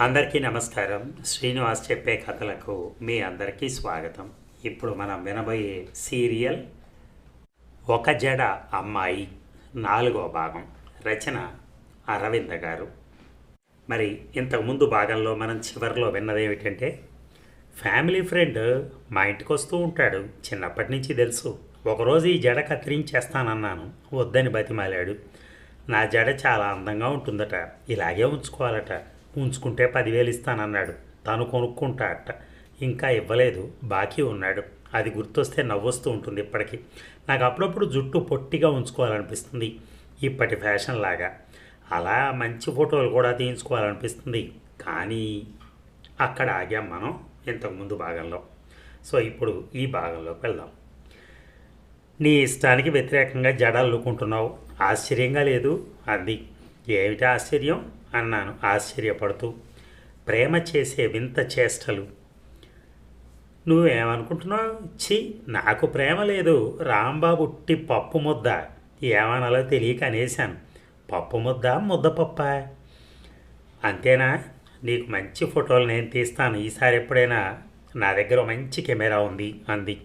అందరికీ నమస్కారం. శ్రీనివాస్ చెప్పే కథలకు మీ అందరికీ స్వాగతం. ఇప్పుడు మనం వినబోయే సీరియల్ ఒక జడ అమ్మాయి 4వ భాగం. రచన అరవింద గారు. మరి ఇంతకుముందు భాగంలో మనం చివరిలో విన్నదేమిటంటే, ఫ్యామిలీ ఫ్రెండ్ మా ఇంటికి వస్తూ ఉంటాడు, చిన్నప్పటి నుంచి తెలుసు. ఒకరోజు ఈ జడ కత్తిరించేస్తానన్నాను, వద్దని బతిమాలాడు. నా జడ చాలా అందంగా ఉంటుందట, ఇలాగే ఉంచుకోవాలట, ఉంచుకుంటే 10,000 ఇస్తానన్నాడు. తను కొనుక్కుంటాడట, ఇంకా ఇవ్వలేదు, బాకీ ఉన్నాడు. అది గుర్తొస్తే నవ్వొస్తూ ఉంటుంది ఇప్పటికీ. నాకు అప్పుడప్పుడు జుట్టు పొట్టిగా ఉంచుకోవాలనిపిస్తుంది, ఇప్పటి ఫ్యాషన్ లాగా. అలా మంచి ఫోటోలు కూడా తీయించుకోవాలనిపిస్తుంది. కానీ అక్కడ ఆగాం మనం ఇంతకుముందు భాగంలో. సో ఇప్పుడు ఈ భాగంలోకి వెళ్దాం. నీ ఇష్టానికి వ్యతిరేకంగా జడ అల్లుకుంటున్నావు, ఆశ్చర్యంగా లేదు అంది. ఏమిటి ఆశ్చర్యం అన్నాను ఆశ్చర్యపడుతూ. ప్రేమ చేసే వింత చేష్టలు. నువ్వేమనుకుంటున్నావు? ఛీ, నాకు ప్రేమ లేదు, రాంబాబు ఉట్టి పప్పు ముద్ద. ఏమనాలో తెలియక అనేశాను. పప్పు ముద్ద, ముద్దపప్ప అంతేనా? నీకు మంచి ఫోటోలు నేను తీస్తాను ఈసారి ఎప్పుడైనా. నా దగ్గర మంచి కెమెరా ఉంది అంది.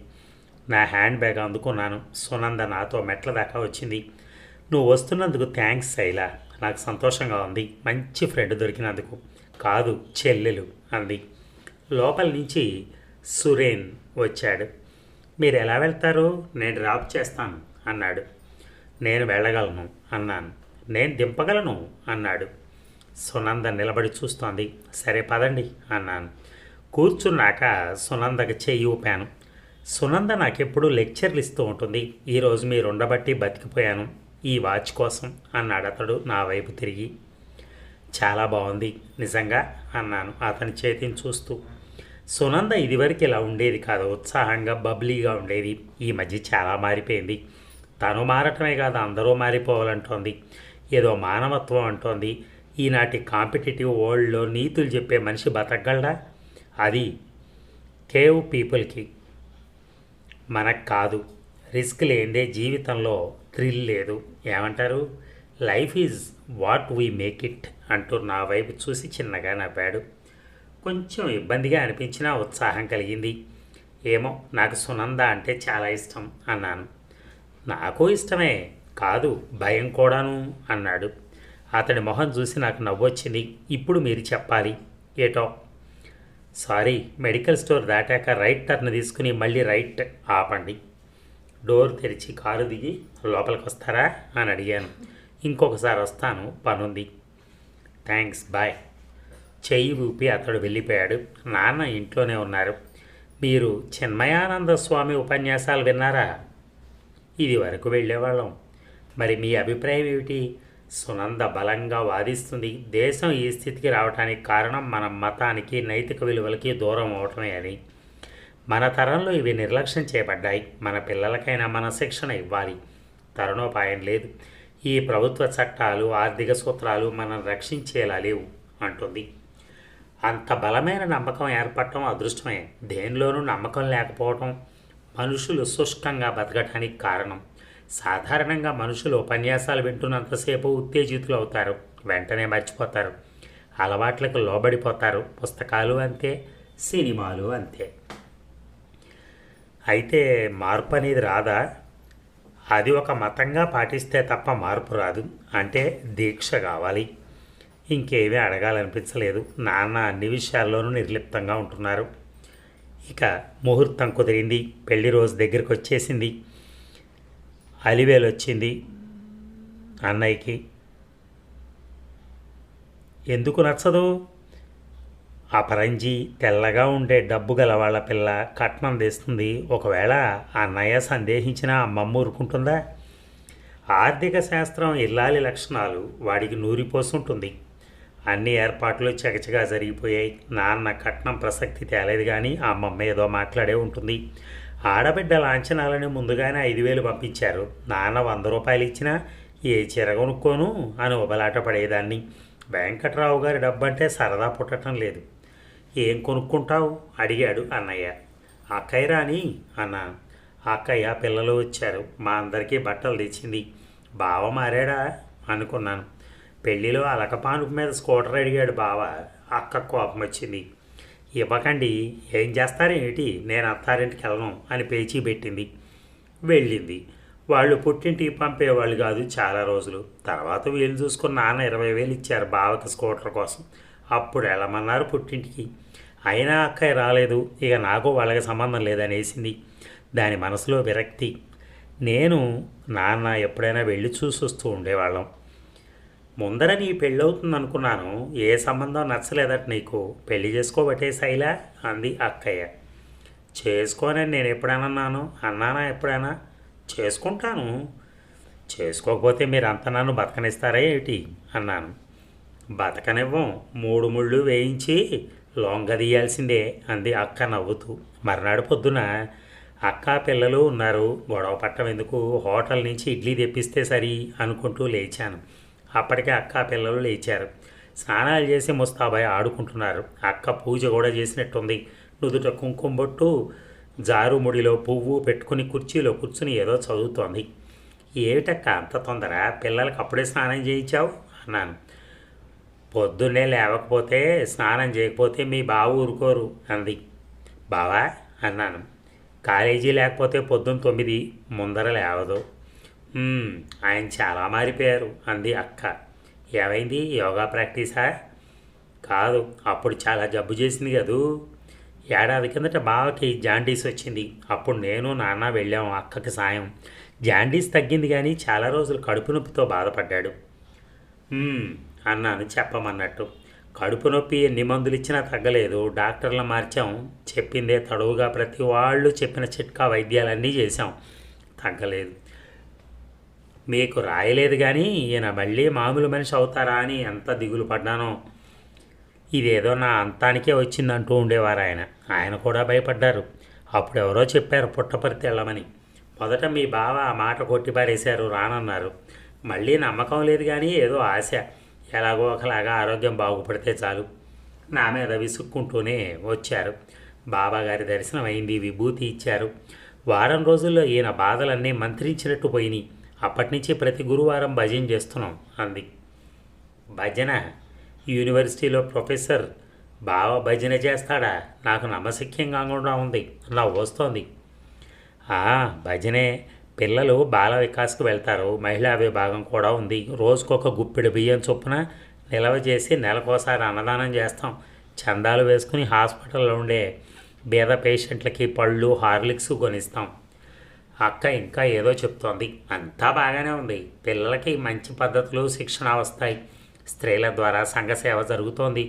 నా హ్యాండ్ బ్యాగ్ అందుకున్నాను. సునంద నాతో మెట్ల దాకా వచ్చింది. నువ్వు వస్తున్నందుకు థ్యాంక్స్ శైలా, నాకు సంతోషంగా ఉంది, మంచి ఫ్రెండ్ దొరికినందుకు. కాదు, చెల్లెలు అంది. లోపల నుంచి సురేన్ వచ్చాడు. మీరు ఎలా వెళ్తారు? నేను డ్రాప్ చేస్తాను అన్నాడు. నేను వెళ్ళగలను అన్నాను. నేను దింపగలను అన్నాడు. సునంద నిలబడి చూస్తోంది. సరే పదండి అన్నాను. కూర్చున్నాక సునందకి చెయ్యి ఊపాను. సునంద నాకెప్పుడు లెక్చర్లు ఇస్తూ ఉంటుంది. ఈరోజు మీరు ఉండబట్టి బతికిపోయాను ఈ వాచ్ కోసం అన్నాడు అతడు నా వైపు తిరిగి. చాలా బాగుంది నిజంగా అన్నాను అతని చేతిని చూస్తూ. సునంద ఇదివరకు ఇలా ఉండేది కాదు, ఉత్సాహంగా బబ్లీగా ఉండేది. ఈ మధ్య చాలా మారిపోయింది. తను మారటమే కాదు, అందరూ మారిపోవాలంటోంది. ఏదో మానవత్వం అంటోంది. ఈనాటి కాంపిటేటివ్ వరల్డ్లో నీతులు చెప్పే మనిషి బతకగలడా? అది కేవ్ పీపుల్కి, మనకు కాదు. రిస్క్ లేదే జీవితంలో థ్రిల్ లేదు. ఏమంటారు? Life is what we make it అంటూ నా వైపు చూసి చిన్నగా నవ్వాడు. కొంచెం ఇబ్బందిగా అనిపించినా ఉత్సాహం కలిగింది. ఏమో, నాకు సునంద అంటే చాలా ఇష్టం అన్నాను. నాకు ఇష్టమే కాదు, భయం కూడాను అన్నాడు. అతడి మొహం చూసి నాకు నవ్వొచ్చింది. ఇప్పుడు మీరు చెప్పాలి. ఏటో? సారీ, మెడికల్ స్టోర్ దాటాక రైట్ టర్న్ తీసుకుని మళ్ళీ రైట్ ఆపండి. డోర్ తెరిచి కారు దిగి లోపలికి వస్తారా అని అడిగాను. ఇంకొకసారి వస్తాను, పనుంది. Thanks, bye. చెయ్యి ఊపి అతడు వెళ్ళిపోయాడు. నాన్న ఇంట్లోనే ఉన్నారు. మీరు చిన్మయానంద స్వామి ఉపన్యాసాలు విన్నారా? ఇది వరకు వెళ్ళేవాళ్ళం. మరి మీ అభిప్రాయం ఏమిటి? సునంద బలంగా వాదిస్తుంది. దేశం ఈ స్థితికి రావడానికి కారణం మన మతానికి, నైతిక విలువలకి దూరం అవటమే అని. మన తరంలో ఇవి నిర్లక్ష్యం చేయబడ్డాయి. మన పిల్లలకైనా మన శిక్షణ ఇవ్వాలి. తరుణోపాయం లేదు. ఈ ప్రభుత్వ చట్టాలు, ఆర్థిక సూత్రాలు మనం రక్షించేలా లేవు అంటుంది. అంత బలమైన నమ్మకం ఏర్పడటం అదృష్టమే. దేనిలోనూ నమ్మకం లేకపోవటం మనుషులు శుష్కంగా బతకడానికి కారణం. సాధారణంగా మనుషులు ఉపన్యాసాలు వింటున్నంతసేపు ఉత్తేజితులు అవుతారు, వెంటనే మర్చిపోతారు, అలవాట్లకు లోబడిపోతారు. పుస్తకాలు అంతే, సినిమాలు అంతే. అయితే మార్పు అనేది రాదా? అది ఒక మతంగా పాటిస్తే తప్ప మార్పు రాదు. అంటే దీక్ష కావాలి. ఇంకేమీ అడగాలనిపించలేదు. నాన్న అన్ని విషయాల్లోనూ నిర్లిప్తంగా ఉంటున్నారు. ఇక ముహూర్తం కుదిరింది. పెళ్లి రోజు దగ్గరికి వచ్చేసింది. అలివేలు వచ్చింది అన్నయ్యకి. ఎందుకు నచ్చదు? అపరంజి, తెల్లగా ఉండే డబ్బు గల వాళ్ళ పిల్ల కట్నం తెస్తుంది. ఒకవేళ అన్నయ్య సందేహించినా అమ్మమ్మ ఊరుకుంటుందా? ఆర్థిక శాస్త్రం ఇల్లాలి లక్షణాలు వాడికి నూరిపోసుంటుంది. అన్ని ఏర్పాట్లు చకచగా జరిగిపోయాయి. నాన్న కట్నం ప్రసక్తి తేలేదు, కానీ అమ్మమ్మ ఏదో మాట్లాడే ఉంటుంది. ఆడబిడ్డ లాంఛనాలని ముందుగానే 5,000 పంపించారు. నాన్న 100 రూపాయలు ఇచ్చినా ఏ చీర కొనుక్కోను అని ఉబలాట పడేదాన్ని. వెంకట్రావు గారి డబ్బంటే సరదా పుట్టడం లేదు. ఏం కొనుక్కుంటావు అడిగాడు అన్నయ్య. అక్కయ్య రాని అన్నాను. అక్కయ్య పిల్లలు వచ్చారు, మా అందరికీ బట్టలు తెచ్చింది. బావ మారాడా అనుకున్నాను. పెళ్లిలో అలకపానుపు మీద స్కూటర్ అడిగాడు బావ. అక్క కోపం వచ్చింది. ఇవ్వకండి, ఏం చేస్తారేమిటి, నేను అత్తారింటికి వెళ్ళను అని పేచీ పెట్టింది. వెళ్ళింది. వాళ్ళు పుట్టింటికి పంపేవాళ్ళు కాదు చాలా రోజులు. తర్వాత వీలు చూసుకుని నాన్న 20,000 ఇచ్చారు బావకి స్కూటర్ కోసం. అప్పుడు వెళ్ళమన్నారు పుట్టింటికి. అయినా అక్కయ్య రాలేదు. ఇక నాకు వాళ్ళకి సంబంధం లేదనేసింది. దాని మనసులో విరక్తి. నేను నాన్న ఎప్పుడైనా వెళ్ళి చూసి వస్తూ ఉండేవాళ్ళం. ముందర నీ పెళ్ళవుతుంది అనుకున్నాను. ఏ సంబంధం నచ్చలేదట నీకు. పెళ్లి చేసుకోబట్టే శైలా అంది అక్కయ్య. చేసుకోనని నేను ఎప్పుడైనా అన్నానా ఎప్పుడైనా? చేసుకుంటాను. చేసుకోకపోతే మీరు అంత నన్ను బతకనిస్తారా ఏమిటి అన్నాను. బతకనివ్వం, 3 ముళ్ళు వేయించి లొంగదీయాల్సిందే అంది అక్క నవ్వుతూ. మర్నాడు పొద్దున అక్క పిల్లలు ఉన్నారు. గొడవ పట్టం ఎందుకు, హోటల్ నుంచి ఇడ్లీ తెప్పిస్తే సరి అనుకుంటూ లేచాను. అప్పటికే అక్క పిల్లలు లేచారు. స్నానాలు చేసి ముస్తాబాయ్ ఆడుకుంటున్నారు. అక్క పూజ కూడా చేసినట్టుంది. నుదుట కుంకుమ బొట్టు, జారుముడిలో పువ్వు పెట్టుకుని కుర్చీలో కూర్చుని ఏదో చదువుతోంది. ఏమిటక్క అంత తొందర, పిల్లలకు అప్పుడే స్నానం చేయించావు అన్నాను. పొద్దున్నే లేవకపోతే స్నానం చేయకపోతే మీ బావ ఊరుకోరు అంది. బావా అన్నాను. కాలేజీ లేకపోతే పొద్దున్న 9 ముందర లేవదు. ఆయన చాలా మారిపోయారు అంది అక్క. ఏమైంది, యోగా ప్రాక్టీసా? కాదు, అప్పుడు చాలా జబ్బు చేసింది కదూ. ఏడాది కిందట బావకి జాండీస్ వచ్చింది. అప్పుడు నేను నాన్న వెళ్ళాము అక్కకి సాయం. జాండీస్ తగ్గింది కానీ చాలా రోజులు కడుపు నొప్పితో బాధపడ్డాడు. అన్నాను చెప్పమన్నట్టు. కడుపు నొప్పి ఎన్ని మందులు ఇచ్చినా తగ్గలేదు. డాక్టర్లు మార్చాం. చెప్పిందే తడువుగా ప్రతి వాళ్ళు చెప్పిన చిట్కా వైద్యాలన్నీ చేశాం, తగ్గలేదు. మీకు రాయలేదు కానీ ఈయన మళ్ళీ మామూలు మనిషి అవుతారా అని ఎంత దిగులు పడ్డానో. ఇదేదో నా అంతానికే వచ్చిందంటూ ఉండేవారు ఆయన. ఆయన కూడా భయపడ్డారు. అప్పుడు ఎవరో చెప్పారు పుట్టపర్తి వెళ్ళమని. మొదట మీ బావ ఆ మాట కొట్టిపారేశారు, రానన్నారు. మళ్ళీ నమ్మకం లేదు కానీ ఏదో ఆశ. ఎలాగో ఒకలాగా ఆరోగ్యం బాగుపడితే చాలు. నా మీద విసుక్కుంటూనే వచ్చారు. బాబాగారి దర్శనం అయింది. విభూతి ఇచ్చారు. వారం రోజుల్లో ఈయన బాధలన్నీ మంత్రించినట్టు పోయినాయి. అప్పటి నుంచి ప్రతి గురువారం భజన చేస్తున్నాం అంది. భజన? యూనివర్సిటీలో ప్రొఫెసర్ బావ భజన చేస్తాడా? నాకు నమ్మశక్యంగా కూడా ఉంది. నవ్వు వస్తోంది. భజనే. పిల్లలు బాల వికాస్కి వెళ్తారు. మహిళా విభాగం కూడా ఉంది. రోజుకొక గుప్పెడు బియ్యం చొప్పున నిల్వ చేసి నెలకోసారి అన్నదానం చేస్తాం. చందాలు వేసుకుని హాస్పిటల్లో ఉండే బీద పేషెంట్లకి పళ్ళు, హార్లిక్స్ కొనిస్తాం. అక్క ఇంకా ఏదో చెప్తోంది. అంతా బాగానే ఉంది. పిల్లలకి మంచి పద్ధతులు, శిక్షణ వస్తాయి. స్త్రీల ద్వారా సంఘసేవ జరుగుతోంది.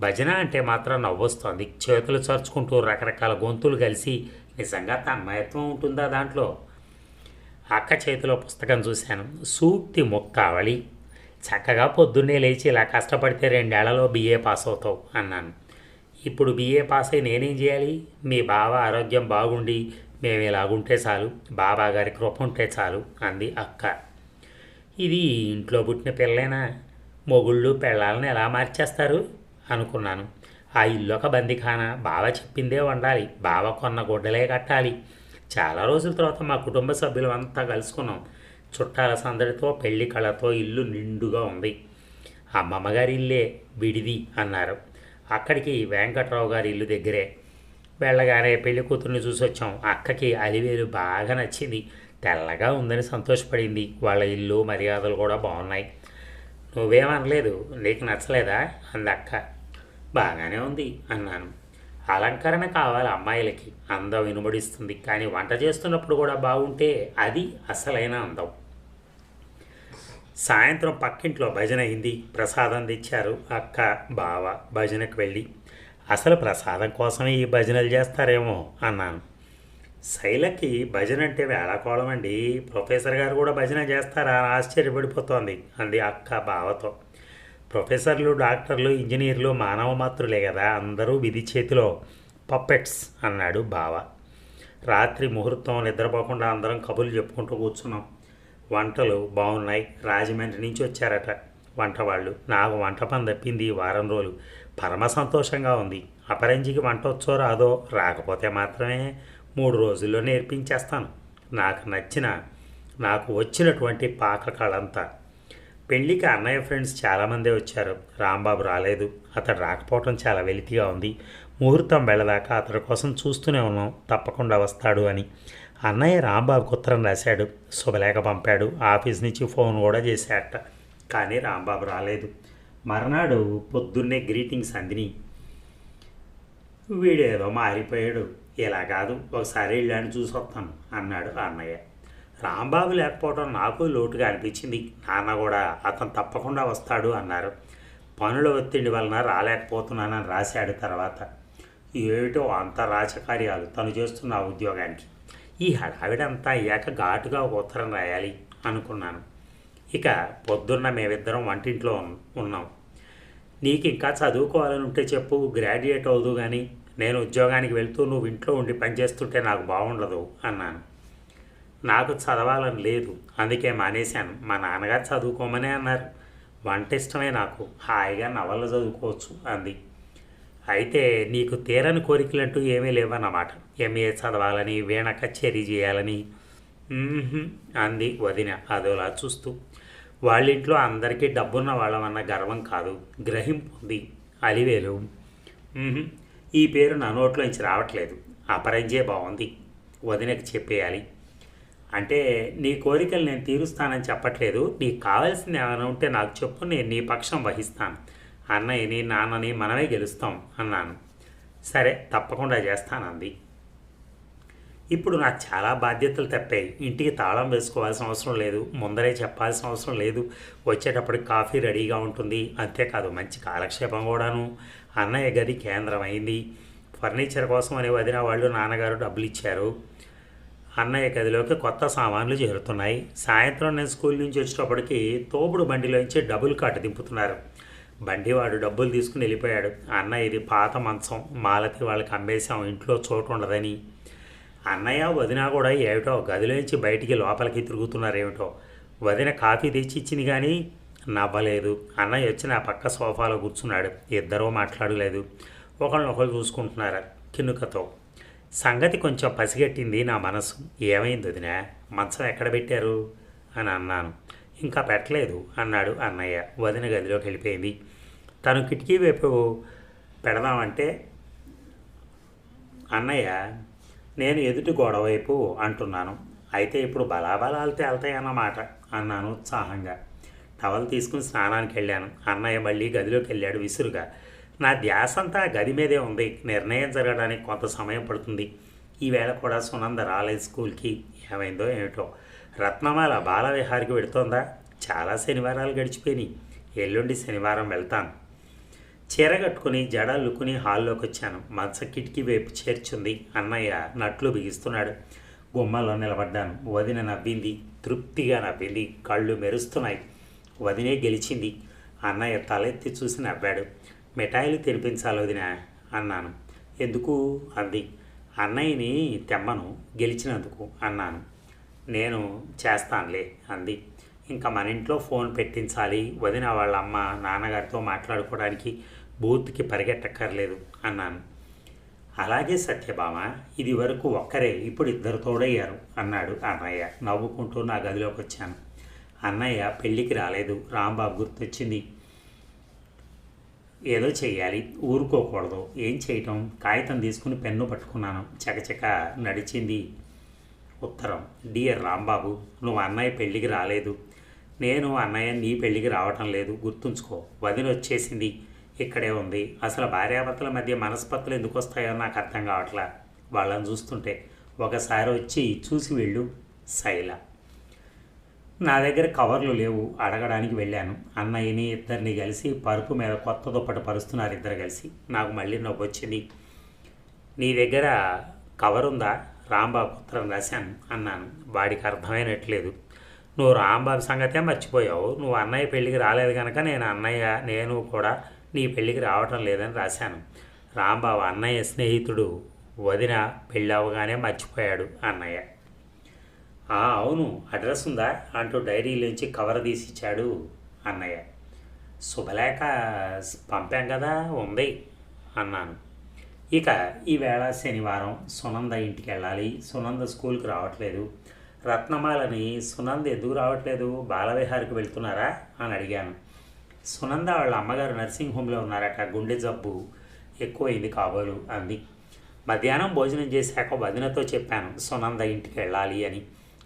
భజన అంటే మాత్రం నవ్వొస్తోంది. చేతులు చరుచుకుంటూ రకరకాల గొంతులు కలిసి నిజంగా తన్మయత్వం ఉంటుందా దాంట్లో? అక్క చేతిలో పుస్తకం చూశాను. సూక్తి ముక్తావళి. చక్కగా పొద్దున్నే లేచి ఇలా కష్టపడితే 2 ఏళ్లలో BA పాస్ అవుతావు అన్నాను. ఇప్పుడు BA పాస్ అయి నేనేం చేయాలి? మీ బావ ఆరోగ్యం బాగుండి మేము ఇలాగుంటే చాలు, బాబాగారి కృప ఉంటే చాలు అంది అక్క. ఇది ఇంట్లో పుట్టిన పిల్లేనా? మొగుళ్ళు పెళ్ళాలని ఎలా మార్చేస్తారు అనుకున్నాను. ఆ ఇల్లు ఒక బందిఖానా. బావ చెప్పిందే వండాలి. బావ కొన్న గుడ్డలే కట్టాలి. చాలా రోజుల తర్వాత మా కుటుంబ సభ్యులు అంతా కలుసుకున్నాం. చుట్టాల సందడితో, పెళ్లి కళతో ఇల్లు నిండుగా ఉంది. అమ్మమ్మగారి ఇల్లే విడిది అన్నారు. అక్కడికి వెంకట్రావు గారి ఇల్లు దగ్గరే. వెళ్ళగానే పెళ్లి కూతుర్ని చూసి వచ్చాం. అక్కకి అలివేలు బాగా నచ్చింది. తెల్లగా ఉందని సంతోషపడింది. వాళ్ళ ఇల్లు మర్యాదలు కూడా బాగున్నాయి. నువ్వేమనలేదు, నీకు నచ్చలేదా అంది అక్క. బాగానే ఉంది అన్నాను. అలంకరణ కావాలి అమ్మాయిలకి, అందం వినుబడిస్తుంది. కానీ వంట చేస్తున్నప్పుడు కూడా బాగుంటే అది అసలైన అందం. సాయంత్రం పక్కింట్లో భజన అయింది. ప్రసాదం తెచ్చారు అక్క, బావ. భజనకు వెళ్ళి అసలు ప్రసాదం కోసమే ఈ భజనలు చేస్తారేమో అన్నాను. శైలకి భజన అంటే వేళాకోళం అండి. ప్రొఫెసర్ గారు కూడా భజన చేస్తారా? ఆశ్చర్యపడిపోతోంది అంది అక్క బావతో. ప్రొఫెసర్లు, డాక్టర్లు, ఇంజనీర్లు మానవ మాత్రులే కదా, అందరూ విధి చేతిలో పప్పెట్స్ అన్నాడు బావ. రాత్రి ముహూర్తం నిద్రపోకుండా అందరం కబుర్లు చెప్పుకుంటూ కూర్చున్నాం. వంటలు బాగున్నాయి. రాజమండ్రి నుంచి వచ్చారట వంట వాళ్ళు. నాకు వంట పని తప్పింది ఈ వారం రోజులు. పరమ సంతోషంగా ఉంది. అపరంజికి వంట వచ్చో రాదో, రాకపోతే మాత్రమే 3 రోజుల్లో నేర్పించేస్తాను. నాకు వచ్చినటువంటి పాక కళంతా. పెళ్ళికి అన్నయ్య ఫ్రెండ్స్ చాలామందే వచ్చారు. రాంబాబు రాలేదు. అతడు రాకపోవటం చాలా వెలితిగా ఉంది. ముహూర్తం వెళ్ళదాకా అతడి కోసం చూస్తూనే ఉన్నాం, తప్పకుండా వస్తాడు అని. అన్నయ్య రాంబాబుకు ఉత్తరం రాశాడు, శుభలేఖ పంపాడు, ఆఫీస్ నుంచి ఫోన్ కూడా చేశాడట. కానీ రాంబాబు రాలేదు. మర్నాడు పొద్దున్నే గ్రీటింగ్స్ అందిని. వీడేదో మారిపోయాడు, ఇలా కాదు ఒకసారి ఇళ్ళని చూసి వస్తాను అన్నాడు అన్నయ్య. రాంబాబు లేకపోవడం నాకు లోటుగా అనిపించింది. నాన్న కూడా అతను తప్పకుండా వస్తాడు అన్నారు. పనుల ఒత్తిడి వలన రాలేకపోతున్నానని రాశాడు. తర్వాత ఏమిటో అంత రాజకార్యాలు తను చేస్తున్న ఉద్యోగానికి. ఈ హడావిడంతా అయ్యాక ఘాటుగా ఒక ఉత్తరం రాయాలి అనుకున్నాను. ఇక పొద్దున్న మేమిద్దరం వంటింట్లో ఉన్నాం. నీకు ఇంకా చదువుకోవాలని ఉంటే చెప్పు, గ్రాడ్యుయేట్ అవుదు కానీ నేను ఉద్యోగానికి వెళ్తూ నువ్వు ఇంట్లో ఉండి పనిచేస్తుంటే నాకు బాగుండదు అన్నాను. నాకు చదవాలని లేదు, అందుకే మానేశాను. మా నాన్నగారు చదువుకోమనే అన్నారు. వంట ఇష్టమే నాకు, హాయిగా నవళ్ళు చదువుకోవచ్చు అంది. అయితే నీకు తీరని కోరికలంటూ ఏమీ లేవన్నమాట. ఎంఏ చదవాలని, వీణ కచేరీ చేయాలని. అంది వదిన అదోలా చూస్తూ. వాళ్ళింట్లో అందరికీ డబ్బున్న వాళ్ళమన్న గర్వం కాదు, గ్రహింపు ఉంది. అలివేలు ఈ పేరు నా నోట్లోంచి రావట్లేదు, అపరంజే బాగుంది, వదినకి చెప్పేయాలి. అంటే నీ కోరికలు నేను తీరుస్తానని చెప్పట్లేదు. నీకు కావాల్సింది ఏమైనా ఉంటే నాకు చెప్పు, నేను నీ పక్షం వహిస్తాను. అన్నయ్యని నాన్నని మనమే గెలుస్తాం అన్నాను. సరే తప్పకుండా చేస్తానంది. ఇప్పుడు నాకు చాలా బాధ్యతలు తప్పాయి. ఇంటికి తాళం వేసుకోవాల్సిన అవసరం లేదు, ముందరే చెప్పాల్సిన అవసరం లేదు. వచ్చేటప్పటికి కాఫీ రెడీగా ఉంటుంది. అంతేకాదు మంచి కాలక్షేపం కూడాను. అన్నయ్య గది కేంద్రం అయింది. ఫర్నిచర్ కోసం అని వదిన వాళ్ళు నాన్నగారు డబ్బులు ఇచ్చారు. అన్నయ్య గదిలోకి కొత్త సామాన్లు చేరుతున్నాయి. సాయంత్రం నేను స్కూల్ నుంచి వచ్చేటప్పటికి తోపుడు బండిలోంచి డబుల్ కాటు దింపుతున్నారు. బండివాడు డబ్బులు తీసుకుని వెళ్ళిపోయాడు. అన్నయ్య ఇది పాత మంచం, మాలతి వాళ్ళకి అమ్మేశాం, ఇంట్లో చోటు ఉండదని. అన్నయ్య వదిన కూడా ఏమిటో గదిలోంచి బయటికి లోపలికి తిరుగుతున్నారేమిటో. వదిన కాఫీ తెచ్చి ఇచ్చింది కానీ నవ్వలేదు. అన్నయ్య వచ్చి నా పక్క సోఫాలో కూర్చున్నాడు. ఇద్దరూ మాట్లాడలేదు, ఒకళ్ళనొకళ్ళు చూసుకుంటున్నారు కినుకతో. సంగతి కొంచెం పసిగట్టింది నా మనసు. ఏమైంది వదిన, మంచం ఎక్కడ పెట్టారు అని అన్నాను. ఇంకా పెట్టలేదు అన్నాడు అన్నయ్య. వదిన గదిలోకి వెళ్ళిపోయింది. తను కిటికీ వైపు పెడదామంటే అన్నయ్య నేను ఎదుటి గోడ వైపు అంటున్నాను. అయితే ఇప్పుడు బలాబలాలు తేల్తాయన్నమాట అన్నాను ఉత్సాహంగా. టవల్ తీసుకుని స్నానానికి వెళ్ళాను. అన్నయ్య మళ్ళీ గదిలోకి వెళ్ళాడు విసురుగా. నా ధ్యాస అంతా గది మీదే ఉంది. నిర్ణయం జరగడానికి కొంత సమయం పడుతుంది. ఈవేళ కూడా సునంద రాలేదు స్కూల్కి. ఏమైందో ఏమిటో. రత్నమాల బాలవిహారికి పెడుతోందా? చాలా శనివారాలు గడిచిపోయినాయి. ఎల్లుండి శనివారం వెళ్తాను. చీర కట్టుకుని జడల్లుకుని హాల్లోకి వచ్చాను. మంచ కిటికీ వైపు చేర్చుంది. అన్నయ్య నట్లు బిగిస్తున్నాడు. గుమ్మలో నిలబడ్డాను. వదిన నవ్వింది, తృప్తిగా నవ్వింది, కళ్ళు మెరుస్తున్నాయి. వదినే గెలిచింది. అన్నయ్య తలెత్తి చూసి నవ్వాడు. మిఠాయిలు తినిపించాలి వదిన అన్నాను. ఎందుకు అంది. అన్నయ్యని తెమ్మను గెలిచినందుకు అన్నాను. నేను చేస్తానులే అంది. ఇంకా మన ఇంట్లో ఫోన్ పెట్టించాలి. వదిన వాళ్ళ అమ్మ నాన్నగారితో మాట్లాడుకోవడానికి బూత్కి పరిగెట్టక్కర్లేదు అన్నాను. అలాగే సత్యభామ, ఇది వరకు ఒక్కరే, ఇప్పుడు ఇద్దరు తోడయ్యారు అన్నాడు అన్నయ్య. నవ్వుకుంటూ నా గదిలోకి వచ్చాను. అన్నయ్య పెళ్ళికి రాలేదు. రాంబాబు గుర్తొచ్చింది. ఏదో చెయ్యాలి, ఊరుకోకూడదు. ఏం చేయటం? కాగితం తీసుకుని పెన్ను పట్టుకున్నాను. చకచక నడిచింది ఉత్తరం. డియర్ రాంబాబు, నువ్వు అన్నయ్య పెళ్ళికి రాలేదు. నేను అన్నయ్య నీ పెళ్ళికి రావటం లేదు, గుర్తుంచుకో. వదిన వచ్చేసింది, ఇక్కడే ఉంది. అసలు భార్యాభర్తల మధ్య మనస్పర్ధలు ఎందుకు వస్తాయో నాకు అర్థం కావట్లా. వాళ్ళని చూస్తుంటే ఒకసారి వచ్చి చూసి వెళ్ళు. శైల. నా దగ్గర కవర్లు లేవు, అడగడానికి వెళ్ళాను. అన్నయ్యని ఇద్దరిని కలిసి పరుపు మీద కొత్త దుప్పటి పరుస్తున్నారు ఇద్దరు కలిసి. నాకు మళ్ళీ నవ్వు వచ్చింది. నీ దగ్గర కవర్ ఉందా? రాంబాబు ఉత్తరం రాశాను అన్నాను. వాడికి అర్థమైనట్లేదు. నువ్వు రాంబాబు సంగతే మర్చిపోయావు. నువ్వు అన్నయ్య పెళ్ళికి రాలేదు కనుక నేను కూడా నీ పెళ్ళికి రావటం లేదని రాశాను. రాంబాబు అన్నయ్య స్నేహితుడు. వదిన పెళ్ళి అవగానే మర్చిపోయాడు అన్నయ్య. అవును, అడ్రస్ ఉందా అంటూ డైరీలోంచి కవర్ తీసిచ్చాడు అన్నయ్య. శుభలేఖ పంపాం కదా, ఉంది అన్నాను. ఇక ఈవేళ శనివారం సునంద ఇంటికి వెళ్ళాలి. సునంద స్కూల్కి రావట్లేదు. రత్నమాలని సునంద ఎందుకు రావట్లేదు, బాలవిహారికి వెళ్తున్నారా అని అడిగాను. సునంద వాళ్ళ అమ్మగారు నర్సింగ్ హోమ్లో ఉన్నారట, గుండె జబ్బు ఎక్కువైంది కాబోలు అంది. మధ్యాహ్నం భోజనం చేశాక వదినతో చెప్పాను సునంద ఇంటికి వెళ్ళాలి అని.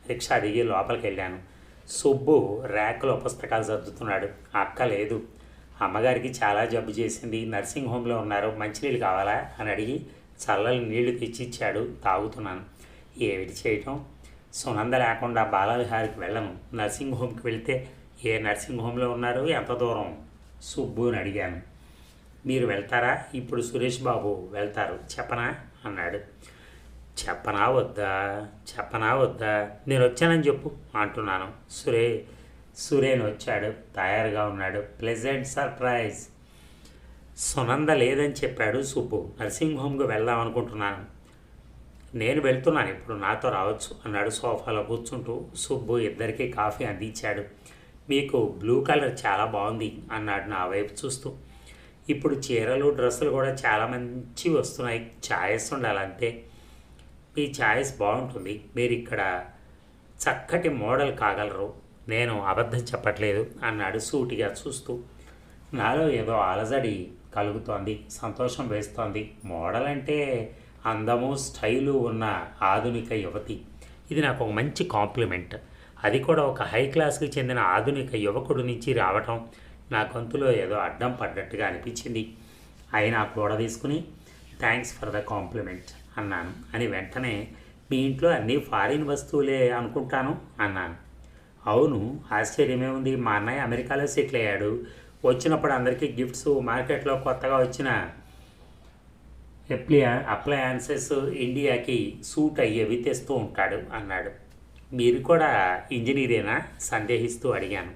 రిక్షా దిగి లోపలికి వెళ్ళాను. సుబ్బు ర్యాక్లో పుస్తకాలు సర్దుతున్నాడు. అక్క లేదు, అమ్మగారికి చాలా జబ్బు చేసింది, నర్సింగ్ హోమ్లో ఉన్నారు, మంచినీళ్ళు కావాలా అని అడిగి చల్లని నీళ్లు తెచ్చిచ్చాడు. తాగుతున్నాను. ఏమిటి చేయటం, సునంద లేకుండా బాలవిహారికి వెళ్ళను. నర్సింగ్ హోమ్కి వెళ్తే ఏ నర్సింగ్ హోమ్లో ఉన్నారు, ఎంత దూరం? సుబ్బుని అడిగాను. మీరు వెళ్తారా? ఇప్పుడు సురేష్ బాబు వెళ్తారు, చెప్పనా అన్నాడు. చెప్పనా వద్దా నేను వచ్చానని చెప్పు అంటున్నాను. సురేన్ వచ్చాడు, తయారుగా ఉన్నాడు. Pleasant surprise. సునంద లేదని చెప్పాడు సుబ్బు. నర్సింగ్ హోమ్కి వెళ్దాం అనుకుంటున్నాను. నేను వెళ్తున్నాను, ఇప్పుడు నాతో రావచ్చు అన్నాడు సోఫాలో కూర్చుంటూ. సుబ్బు ఇద్దరికీ కాఫీ అందించాడు. మీకు బ్లూ కలర్ చాలా బాగుంది అన్నాడు నా వైపు చూస్తూ. ఇప్పుడు చీరలు డ్రెస్సులు కూడా చాలా మంచి వస్తున్నాయి, ఛాయిస్ ఉండాలి అంతే. మీ ఛాయిస్ బాగుంటుంది, మీరు ఇక్కడ చక్కటి మోడల్ కాగలరు. నేను అబద్ధం చెప్పట్లేదు అన్నాడు సూటిగా చూస్తూ. నాలో ఏదో అలజడి కలుగుతోంది, సంతోషం వేస్తోంది. మోడల్ అంటే అందము స్టైలు ఉన్న ఆధునిక యువతి. ఇది నాకు ఒక మంచి కాంప్లిమెంట్. అది కూడా ఒక హై క్లాస్కి చెందిన ఆధునిక యువకుడి నుంచి రావటం నా గొంతులో ఏదో అడ్డం పడ్డట్టుగా అనిపించింది. అయినా కూడా తీసుకుని థ్యాంక్స్ ఫర్ ద కాంప్లిమెంట్ అన్నాను. అని వెంటనే మీ ఇంట్లో అన్నీ ఫారిన్ వస్తువులే అనుకుంటాను అన్నాను. అవును, ఆశ్చర్యమే ఉంది. మా అన్నయ్య అమెరికాలో సెటిల్ అయ్యాడు. వచ్చినప్పుడు అందరికీ గిఫ్ట్స్, మార్కెట్లో కొత్తగా వచ్చిన అప్లయన్సెస్, ఇండియాకి సూట్ అయ్యేవి తెస్తూ ఉంటాడు అన్నాడు. మీరు కూడా ఇంజనీరేనా సందేహిస్తూ అడిగాను.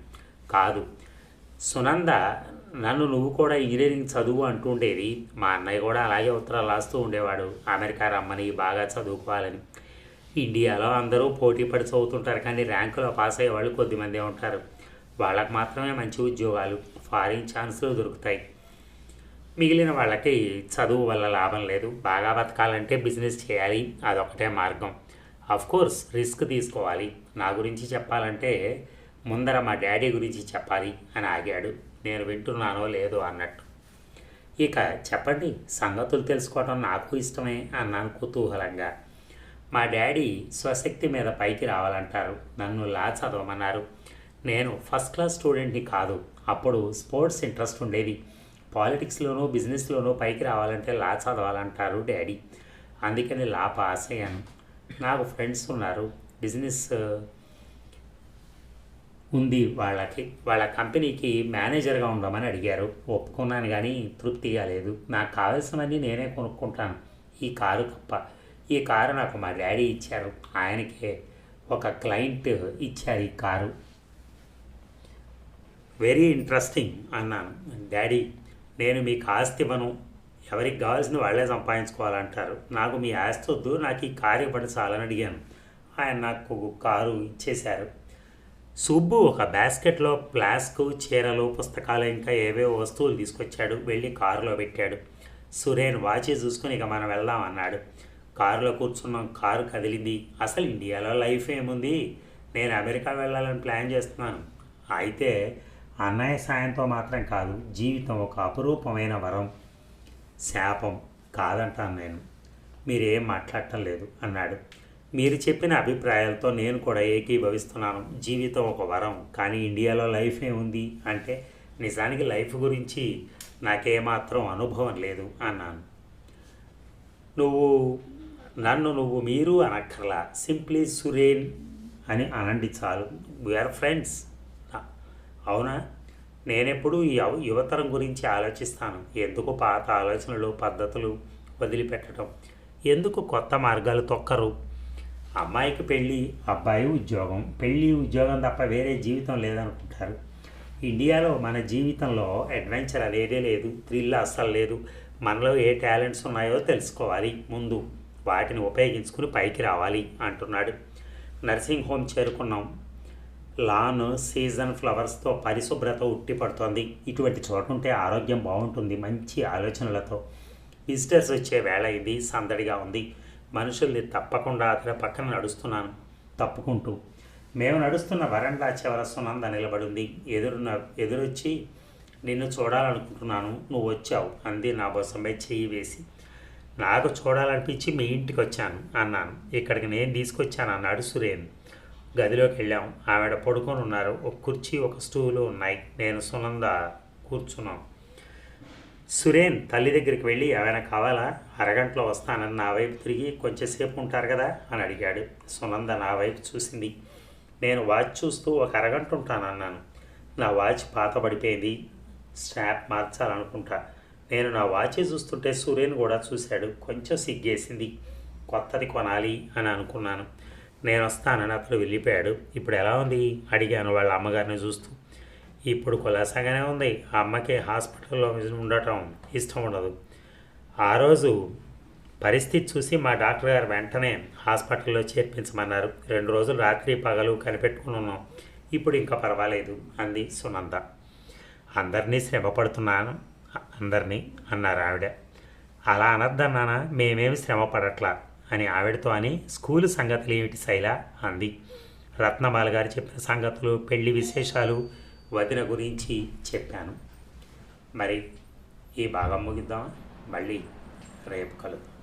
కాదు, సునంద నన్ను నువ్వు కూడా ఇంజనీరింగ్ చదువు అంటుండేది. మా అన్నయ్య కూడా అలాగే ఉత్తరాలు రాస్తూ ఉండేవాడు, అమెరికా రమ్మని, బాగా చదువుకోవాలని. ఇండియాలో అందరూ పోటీ పడి చదువుతుంటారు, కానీ ర్యాంకులో పాస్ అయ్యే వాళ్ళు కొద్దిమందే ఉంటారు. వాళ్ళకు మాత్రమే మంచి ఉద్యోగాలు, ఫారిన్ ఛాన్సులు దొరుకుతాయి. మిగిలిన వాళ్ళకి చదువు వల్ల లాభం లేదు. బాగా బతకాలంటే బిజినెస్ చేయాలి, అదొకటే మార్గం. కోర్స్ రిస్క్ తీసుకోవాలి. నా గురించి చెప్పాలంటే ముందర మా డాడీ గురించి చెప్పాలి అని ఆగాడు. నేను వింటున్నానో లేదో అన్నట్టు. ఇక చెప్పండి, సంగతులు తెలుసుకోవటం నాకు ఇష్టమే అన్నాను కుతూహలంగా. మా డాడీ స్వశక్తి మీద పైకి రావాలంటారు. నన్ను లా చదవమన్నారు. నేను ఫస్ట్ క్లాస్ స్టూడెంట్ని కాదు, అప్పుడు స్పోర్ట్స్ ఇంట్రెస్ట్ ఉండేది. పాలిటిక్స్లోనూ బిజినెస్లోనూ పైకి రావాలంటే లా చదవాలంటారు డాడీ. అందుకని లా పాస్ అయ్యాను. నాకు ఫ్రెండ్స్ ఉన్నారు, బిజినెస్ ఉంది. వాళ్ళ కంపెనీకి మేనేజర్గా ఉండమని అడిగారు. ఒప్పుకున్నాను, కానీ తృప్తిగా లేదు. నాకు కావాల్సినవన్నీ నేనే కొనుక్కుంటాను, ఈ కారు తప్ప. ఈ కారు నాకు మా డాడీ ఇచ్చారు. ఆయనకే ఒక క్లయింట్ ఇచ్చారు ఈ కారు. వెరీ ఇంట్రెస్టింగ్ అన్నాను. డాడీ, నేను మీకు ఆస్తి ఇవ్వను, ఎవరికి కావాల్సింది వాళ్ళే సంపాదించుకోవాలంటారు. నాకు మీ ఆస్తి వద్దు, నాకు ఈ కారు ఇవ్వండి చాలని అడిగాను. ఆయన నాకు కారు ఇచ్చేశారు. సుబ్బు ఒక బాస్కెట్లో ఫ్లాస్కు, చీరలు, పుస్తకాలు, ఇంకా ఏవేవో వస్తువులు తీసుకొచ్చాడు. వెళ్ళి కారులో పెట్టాడు. సురేన్ వాచి చూసుకుని ఇక మనం వెళ్దాం అన్నాడు. కారులో కూర్చున్నాం. కారు కదిలింది. అసలు ఇండియాలో లైఫ్ ఏముంది, నేను అమెరికా వెళ్ళాలని ప్లాన్ చేస్తున్నాను. అయితే అన్నయ్య సాయంతో మాత్రం కాదు, జీవితం ఒక అపురూపమైన వరం, శాపం కాదంటాను నేను. మీరేం మాట్లాడటం లేదు అన్నాడు. మీరు చెప్పిన అభిప్రాయాలతో నేను కూడా ఏకీభవిస్తున్నాను. జీవితం ఒక వరం, కానీ ఇండియాలో లైఫ్ ఏముంది అంటే నిజానికి లైఫ్ గురించి నాకేమాత్రం అనుభవం లేదు అన్నాను. నువ్వు మీరు అనక్కర్లా, సింప్లీ సురేన్ అని అనండి చాలు. We are friends. అవునా? నేనెప్పుడు ఈ యువతరం గురించి ఆలోచిస్తాను. ఎందుకు పాత ఆలోచనలు, పద్ధతులు వదిలిపెట్టడం? ఎందుకు కొత్త మార్గాలు తొక్కరు? అమ్మాయికి పెళ్ళి, అబ్బాయి ఉద్యోగం, పెళ్ళి ఉద్యోగం తప్ప వేరే జీవితం లేదనుకుంటారు. ఇండియాలో మన జీవితంలో అడ్వెంచర్ అదేదే లేదు, థ్రిల్ అస్సలు లేదు. మనలో ఏ టాలెంట్స్ ఉన్నాయో తెలుసుకోవాలి ముందు, వాటిని ఉపయోగించుకుని పైకి రావాలి అంటున్నాడు. నర్సింగ్ హోమ్ చేరుకున్నాం. లాన్, సీజన్ ఫ్లవర్స్తో పరిశుభ్రత ఉట్టిపడుతోంది. ఇటువంటి చోట ఉంటే ఆరోగ్యం బాగుంటుంది, మంచి ఆలోచనలతో. విజిటర్స్ వచ్చే వేళ ఇది, సందడిగా ఉంది. మనుషుల్ని తప్పకుండా అతని పక్కన నడుస్తున్నాను. తప్పుకుంటూ. మేము నడుస్తున్న వరండా చివర సునంద నిలబడింది. ఎదురొచ్చి నిన్ను చూడాలనుకుంటున్నాను, నువ్వు వచ్చావు అంది నా బొసంపై చెయ్యి వేసి. నాకు చూడాలనిపించి మీ ఇంటికి వచ్చాను అన్నాను. ఇక్కడికి నేను తీసుకొచ్చాను అన్నాడు సురేన్. గదిలోకి వెళ్ళాం. ఆవిడ పడుకొని ఉన్నారు. ఒక కుర్చీ ఒక స్టూలు ఉన్నాయి. నేను సునంద కూర్చున్నాం. సురేన్ తల్లి దగ్గరికి వెళ్ళి ఏమైనా కావాలా, అరగంటలో వస్తానని నా వైపు తిరిగి కొంచెంసేపు ఉంటారు కదా అని అడిగాడు. సునంద నా వైపు చూసింది. నేను వాచ్ చూస్తూ ఒక అరగంట ఉంటానన్నాను. నా వాచ్ పాత పడిపోయింది, స్ట్రాప్ మార్చాలనుకుంటా. నేను నా వాచ్ చూస్తుంటే సురేన్ కూడా చూశాడు. కొంచెం సిగ్గేసింది. కొత్తది కొనాలి అని అనుకున్నాను. నేను వస్తానని అతను వెళ్ళిపోయాడు. ఇప్పుడు ఎలా ఉంది అడిగాను వాళ్ళ అమ్మగారిని చూస్తూ. ఇప్పుడు కులాసాగానే ఉంది. ఆ అమ్మకి హాస్పిటల్లో ఉండటం ఇష్టం ఉండదు. ఆ రోజు పరిస్థితి చూసి మా డాక్టర్ గారు వెంటనే హాస్పిటల్లో చేర్పించమన్నారు. 2 రోజులు రాత్రి పగలు కనిపెట్టుకుని ఉన్నాం. ఇప్పుడు ఇంకా పర్వాలేదు అంది సునంద. అందరినీ శ్రమ పడుతున్నాను అందరినీ అన్నారు ఆవిడ. అలా అనద్దన్నానా, మేమేమి శ్రమ పడట్లా అని ఆవిడతో అని. స్కూలు సంగతులు ఏమిటి శైల అంది. రత్నమాల గారు చెప్పిన సంగతులు, పెళ్లి విశేషాలు, వదిన గురించి చెప్పాను. మరి ఈ భాగం ముగిద్దామా? మళ్ళీ రేపు కలుద్దాం.